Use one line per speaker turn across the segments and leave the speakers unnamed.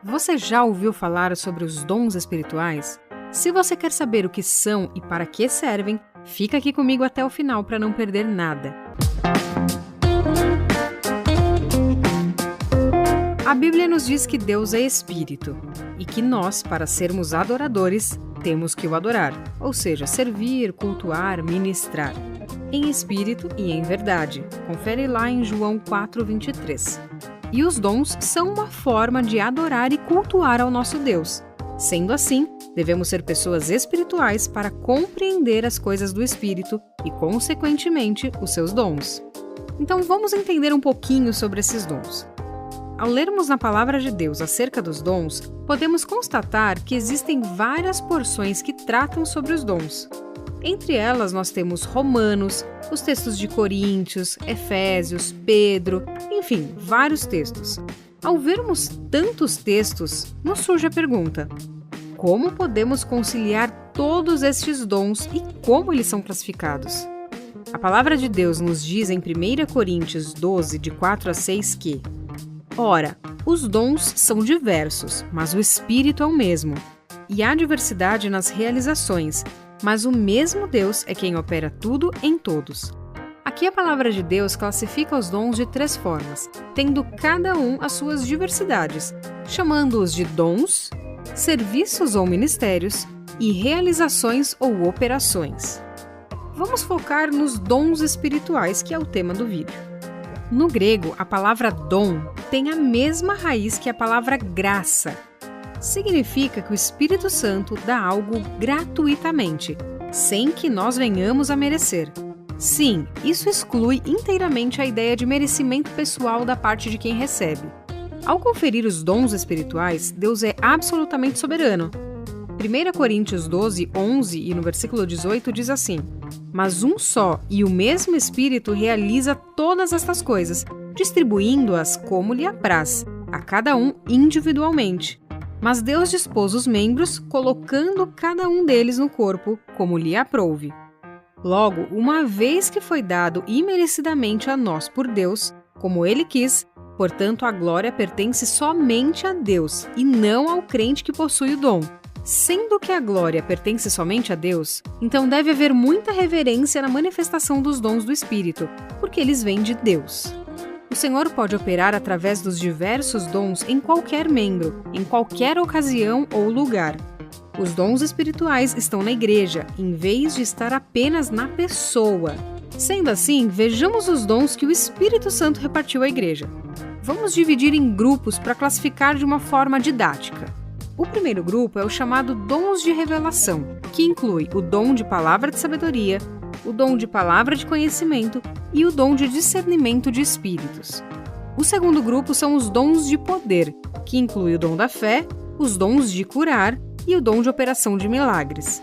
Você já ouviu falar sobre os dons espirituais? Se você quer saber o que são e para que servem, fica aqui comigo até o final para não perder nada. A Bíblia nos diz que Deus é espírito e que nós, para sermos adoradores, temos que o adorar, ou seja, servir, cultuar, ministrar, em espírito e em verdade. Confere lá em João 4:23. E os dons são uma forma de adorar e cultuar ao nosso Deus. Sendo assim, devemos ser pessoas espirituais para compreender as coisas do Espírito e, consequentemente, os seus dons. Então, vamos entender um pouquinho sobre esses dons. Ao lermos na Palavra de Deus acerca dos dons, podemos constatar que existem várias porções que tratam sobre os dons. Entre elas, nós temos Romanos, os textos de Coríntios, Efésios, Pedro, enfim, vários textos. Ao vermos tantos textos, nos surge a pergunta: como podemos conciliar todos estes dons e como eles são classificados? A Palavra de Deus nos diz em 1 Coríntios 12, de 4 a 6 que: ora, os dons são diversos, mas o Espírito é o mesmo. E há diversidade nas realizações, mas o mesmo Deus é quem opera tudo em todos. Aqui a Palavra de Deus classifica os dons de 3 formas, tendo cada um as suas diversidades, chamando-os de dons, serviços ou ministérios e realizações ou operações. Vamos focar nos dons espirituais, que é o tema do vídeo. No grego, a palavra dom tem a mesma raiz que a palavra graça. Significa que o Espírito Santo dá algo gratuitamente, sem que nós venhamos a merecer. Sim, isso exclui inteiramente a ideia de merecimento pessoal da parte de quem recebe. Ao conferir os dons espirituais, Deus é absolutamente soberano. 1 Coríntios 12, 11 e no versículo 18 diz assim: mas um só e o mesmo Espírito realiza todas estas coisas, distribuindo-as como lhe apraz, a cada um individualmente. Mas Deus dispôs os membros, colocando cada um deles no corpo, como lhe aprouve. Logo, uma vez que foi dado imerecidamente a nós por Deus, como Ele quis, portanto a glória pertence somente a Deus, e não ao crente que possui o dom. Sendo que a glória pertence somente a Deus, então deve haver muita reverência na manifestação dos dons do Espírito, porque eles vêm de Deus. O Senhor pode operar através dos diversos dons em qualquer membro, em qualquer ocasião ou lugar. Os dons espirituais estão na igreja, em vez de estar apenas na pessoa. Sendo assim, vejamos os dons que o Espírito Santo repartiu à igreja. Vamos dividir em grupos para classificar de uma forma didática. O primeiro grupo é o chamado dons de revelação, que inclui o dom de palavra de sabedoria, o dom de palavra de conhecimento e o dom de discernimento de espíritos. O segundo grupo são os dons de poder, que inclui o dom da fé, os dons de curar e o dom de operação de milagres.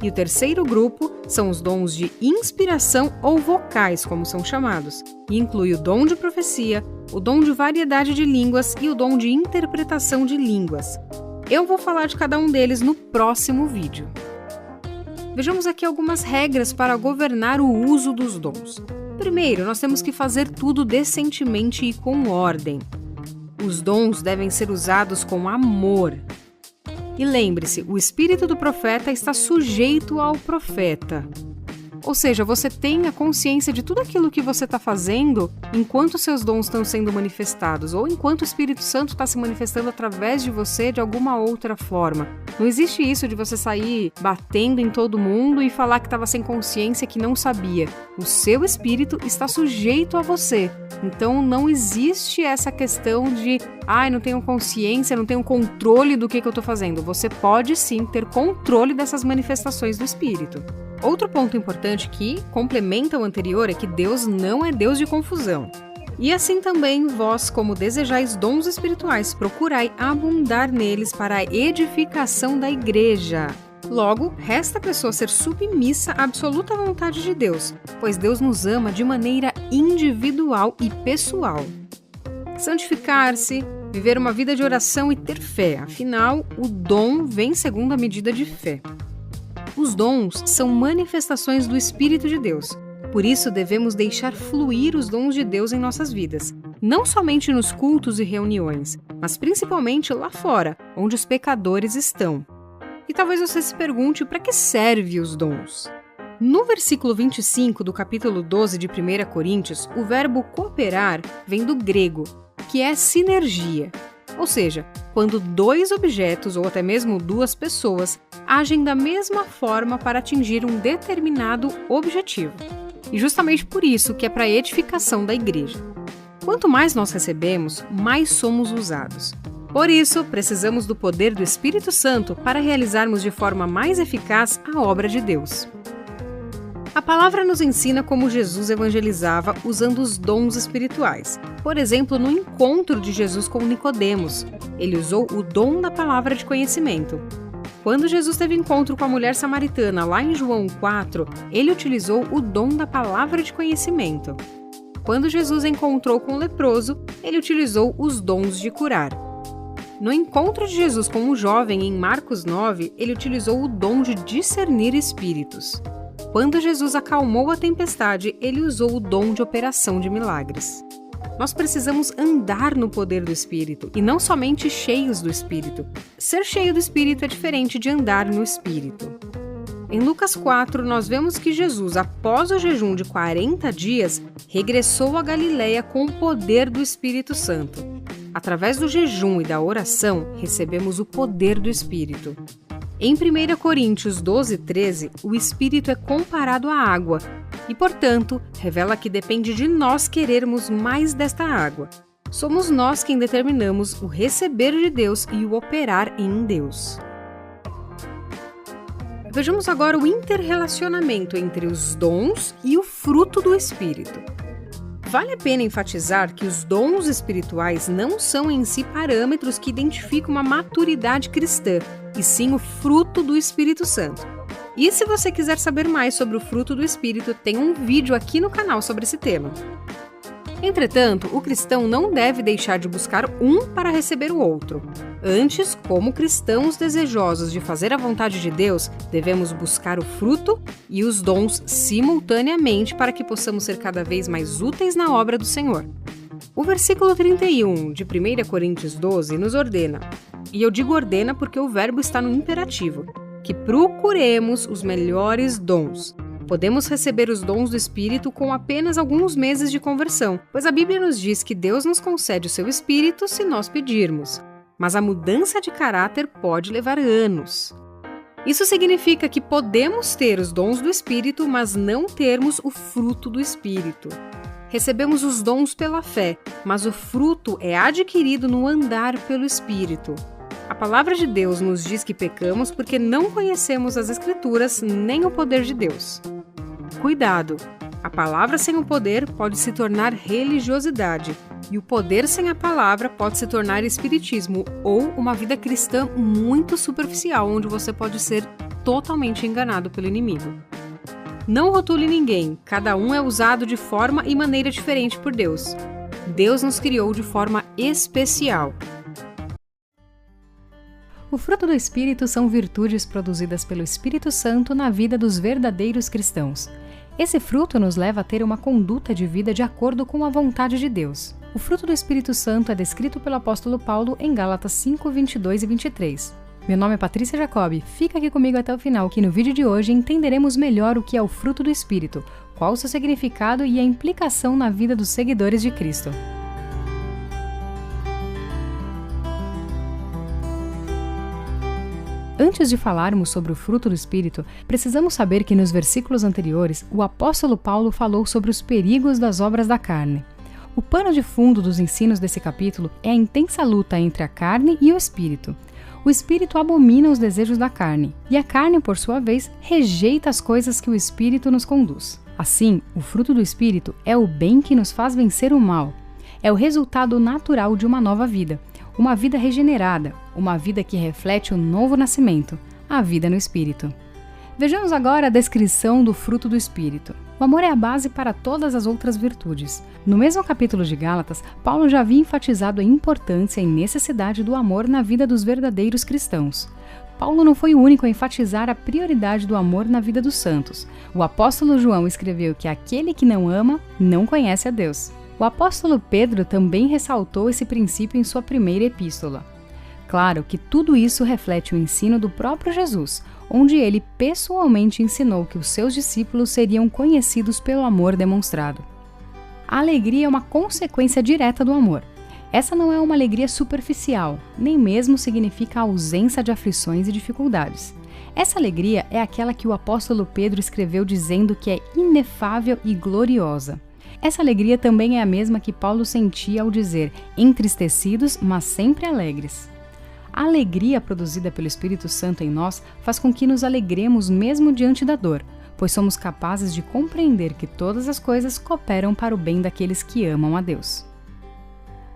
E o terceiro grupo são os dons de inspiração ou vocais, como são chamados, e inclui o dom de profecia, o dom de variedade de línguas e o dom de interpretação de línguas. Eu vou falar de cada um deles no próximo vídeo. Vejamos aqui algumas regras para governar o uso dos dons. Primeiro, nós temos que fazer tudo decentemente e com ordem. Os dons devem ser usados com amor. E lembre-se, o espírito do profeta está sujeito ao profeta. Ou seja, você tem a consciência de tudo aquilo que você está fazendo enquanto seus dons estão sendo manifestados ou enquanto o Espírito Santo está se manifestando através de você de alguma outra forma. Não existe isso de você sair batendo em todo mundo e falar que estava sem consciência, que não sabia. O seu espírito está sujeito a você. Então não existe essa questão de não tenho consciência, não tenho controle do que eu estou fazendo. Você pode sim ter controle dessas manifestações do Espírito. Outro ponto importante que complementa o anterior é que Deus não é Deus de confusão. E assim também vós, como desejais dons espirituais, procurai abundar neles para a edificação da igreja. Logo, resta a pessoa ser submissa à absoluta vontade de Deus, pois Deus nos ama de maneira individual e pessoal. Santificar-se, viver uma vida de oração e ter fé, afinal, o dom vem segundo a medida de fé. Os dons são manifestações do Espírito de Deus. Por isso, devemos deixar fluir os dons de Deus em nossas vidas. não somente nos cultos e reuniões, mas principalmente lá fora, onde os pecadores estão. E talvez você se pergunte para que servem os dons. No versículo 25 do capítulo 12 de 1 Coríntios, o verbo cooperar vem do grego, que é sinergia. Ou seja, quando dois objetos ou até mesmo duas pessoas agem da mesma forma para atingir um determinado objetivo. E justamente por isso que é para a edificação da igreja. Quanto mais nós recebemos, mais somos usados. Por isso, precisamos do poder do Espírito Santo para realizarmos de forma mais eficaz a obra de Deus. A palavra nos ensina como Jesus evangelizava usando os dons espirituais. Por exemplo, no encontro de Jesus com Nicodemos, ele usou o dom da palavra de conhecimento. Quando Jesus teve encontro com a mulher samaritana lá em João 4, ele utilizou o dom da palavra de conhecimento. Quando Jesus encontrou com o leproso, ele utilizou os dons de curar. No encontro de Jesus com um jovem em Marcos 9, ele utilizou o dom de discernir espíritos. Quando Jesus acalmou a tempestade, ele usou o dom de operação de milagres. Nós precisamos andar no poder do Espírito e não somente cheios do Espírito. Ser cheio do Espírito é diferente de andar no Espírito. Em Lucas 4, nós vemos que Jesus, após o jejum de 40 dias, regressou a Galileia com o poder do Espírito Santo. Através do jejum e da oração, recebemos o poder do Espírito. Em 1 Coríntios 12:13, o Espírito é comparado à água e, portanto, revela que depende de nós querermos mais desta água. Somos nós quem determinamos o receber de Deus e o operar em Deus. Vejamos agora o interrelacionamento entre os dons e o fruto do Espírito. Vale a pena enfatizar que os dons espirituais não são em si parâmetros que identificam uma maturidade cristã, e sim o fruto do Espírito Santo. E se você quiser saber mais sobre o fruto do Espírito, tem um vídeo aqui no canal sobre esse tema. Entretanto, o cristão não deve deixar de buscar um para receber o outro. Antes, como cristãos desejosos de fazer a vontade de Deus, devemos buscar o fruto e os dons simultaneamente para que possamos ser cada vez mais úteis na obra do Senhor. O versículo 31 de 1 Coríntios 12 nos ordena, e eu digo ordena porque o verbo está no imperativo, que procuremos os melhores dons. Podemos receber os dons do Espírito com apenas alguns meses de conversão, pois a Bíblia nos diz que Deus nos concede o seu Espírito se nós pedirmos. Mas a mudança de caráter pode levar anos. Isso significa que podemos ter os dons do Espírito, mas não termos o fruto do Espírito. Recebemos os dons pela fé, mas o fruto é adquirido no andar pelo Espírito. A palavra de Deus nos diz que pecamos porque não conhecemos as Escrituras nem o poder de Deus. Cuidado! A palavra sem o poder pode se tornar religiosidade, e o poder sem a palavra pode se tornar espiritismo ou uma vida cristã muito superficial, onde você pode ser totalmente enganado pelo inimigo. Não rotule ninguém, cada um é usado de forma e maneira diferente por Deus. Deus nos criou de forma especial. O fruto do Espírito são virtudes produzidas pelo Espírito Santo na vida dos verdadeiros cristãos. Esse fruto nos leva a ter uma conduta de vida de acordo com a vontade de Deus. O fruto do Espírito Santo é descrito pelo apóstolo Paulo em Gálatas 5, 22 e 23. Meu nome é Patrícia Jacobi, fica aqui comigo até o final, que no vídeo de hoje entenderemos melhor o que é o fruto do Espírito, qual o seu significado e a implicação na vida dos seguidores de Cristo. Antes de falarmos sobre o fruto do Espírito, precisamos saber que nos versículos anteriores, o apóstolo Paulo falou sobre os perigos das obras da carne. O pano de fundo dos ensinos desse capítulo é a intensa luta entre a carne e o Espírito. O Espírito abomina os desejos da carne, e a carne, por sua vez, rejeita as coisas que o Espírito nos conduz. Assim, o fruto do Espírito é o bem que nos faz vencer o mal. É o resultado natural de uma nova vida. Uma vida regenerada, uma vida que reflete o novo nascimento, a vida no Espírito. Vejamos agora a descrição do fruto do Espírito. O amor é a base para todas as outras virtudes. No mesmo capítulo de Gálatas, Paulo já havia enfatizado a importância e necessidade do amor na vida dos verdadeiros cristãos. Paulo não foi o único a enfatizar a prioridade do amor na vida dos santos. O apóstolo João escreveu que aquele que não ama, não conhece a Deus.
O apóstolo Pedro também ressaltou esse princípio em sua primeira epístola. Claro que tudo isso reflete o ensino do próprio Jesus, onde ele pessoalmente ensinou que os seus discípulos seriam conhecidos pelo amor demonstrado. A alegria é uma consequência direta do amor. Essa não é uma alegria superficial, nem mesmo significa a ausência de aflições e dificuldades. Essa alegria é aquela que o apóstolo Pedro escreveu dizendo que é inefável e gloriosa. Essa alegria também é a mesma que Paulo sentia ao dizer entristecidos, mas sempre alegres. A alegria produzida pelo Espírito Santo em nós faz com que nos alegremos mesmo diante da dor, pois somos capazes de compreender que todas as coisas cooperam para o bem daqueles que amam a Deus.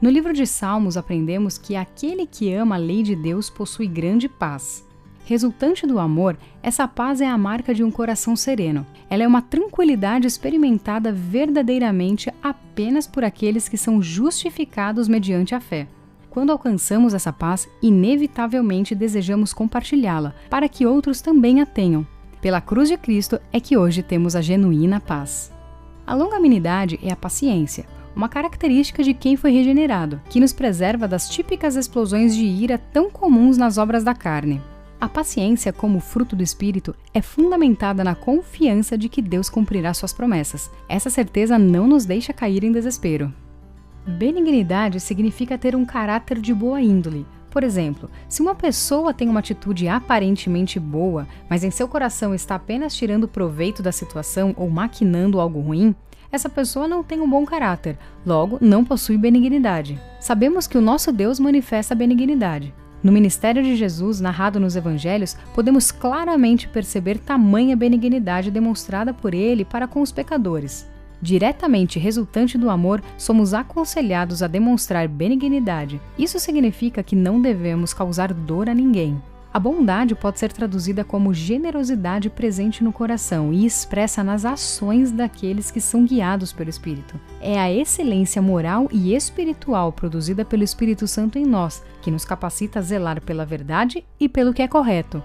No livro de Salmos aprendemos que aquele que ama a lei de Deus possui grande paz. Resultante do amor, essa paz é a marca de um coração sereno. Ela é uma tranquilidade experimentada verdadeiramente apenas por aqueles que são justificados mediante a fé. Quando alcançamos essa paz, inevitavelmente desejamos compartilhá-la, para que outros também a tenham. Pela cruz de Cristo é que hoje temos a genuína paz. A longanimidade é a paciência, uma característica de quem foi regenerado, que nos preserva das típicas explosões de ira tão comuns nas obras da carne. A paciência, como fruto do Espírito, é fundamentada na confiança de que Deus cumprirá suas promessas. Essa certeza não nos deixa cair em desespero. Benignidade significa ter um caráter de boa índole. Por exemplo, se uma pessoa tem uma atitude aparentemente boa, mas em seu coração está apenas tirando proveito da situação ou maquinando algo ruim, essa pessoa não tem um bom caráter, logo não possui benignidade. Sabemos que o nosso Deus manifesta a benignidade. No ministério de Jesus, narrado nos evangelhos, podemos claramente perceber tamanha benignidade demonstrada por ele para com os pecadores. Diretamente resultante do amor, somos aconselhados a demonstrar benignidade. Isso significa que não devemos causar dor a ninguém. A bondade pode ser traduzida como generosidade presente no coração e expressa nas ações daqueles que são guiados pelo Espírito. É a excelência moral e espiritual produzida pelo Espírito Santo em nós, que nos capacita a zelar pela verdade e pelo que é correto.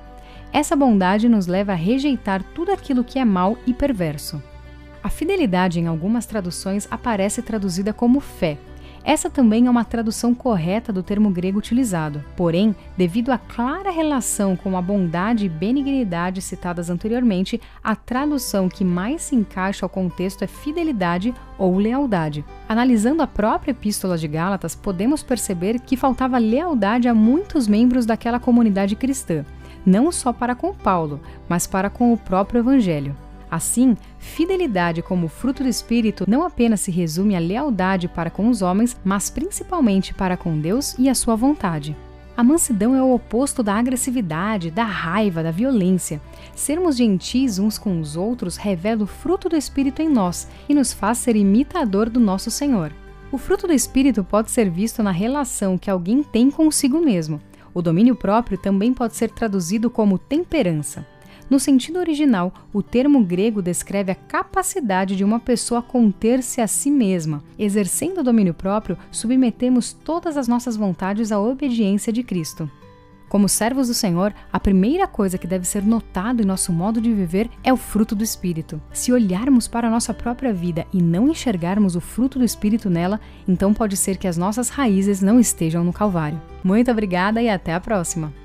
Essa bondade nos leva a rejeitar tudo aquilo que é mau e perverso. A fidelidade em algumas traduções aparece traduzida como fé. Essa também é uma tradução correta do termo grego utilizado. Porém, devido à clara relação com a bondade e benignidade citadas anteriormente, a tradução que mais se encaixa ao contexto é fidelidade ou lealdade. Analisando a própria Epístola de Gálatas, podemos perceber que faltava lealdade a muitos membros daquela comunidade cristã, não só para com Paulo, mas para com o próprio Evangelho. Assim, fidelidade como fruto do Espírito não apenas se resume à lealdade para com os homens, mas principalmente para com Deus e a sua vontade. A mansidão é o oposto da agressividade, da raiva, da violência. Sermos gentis uns com os outros revela o fruto do Espírito em nós e nos faz ser imitador do nosso Senhor. O fruto do Espírito pode ser visto na relação que alguém tem consigo mesmo. O domínio próprio também pode ser traduzido como temperança. No sentido original, o termo grego descreve a capacidade de uma pessoa conter-se a si mesma. Exercendo o domínio próprio, submetemos todas as nossas vontades à obediência de Cristo. Como servos do Senhor, a primeira coisa que deve ser notado em nosso modo de viver é o fruto do Espírito. Se olharmos para a nossa própria vida e não enxergarmos o fruto do Espírito nela, então pode ser que as nossas raízes não estejam no Calvário. Muito obrigada e até a próxima!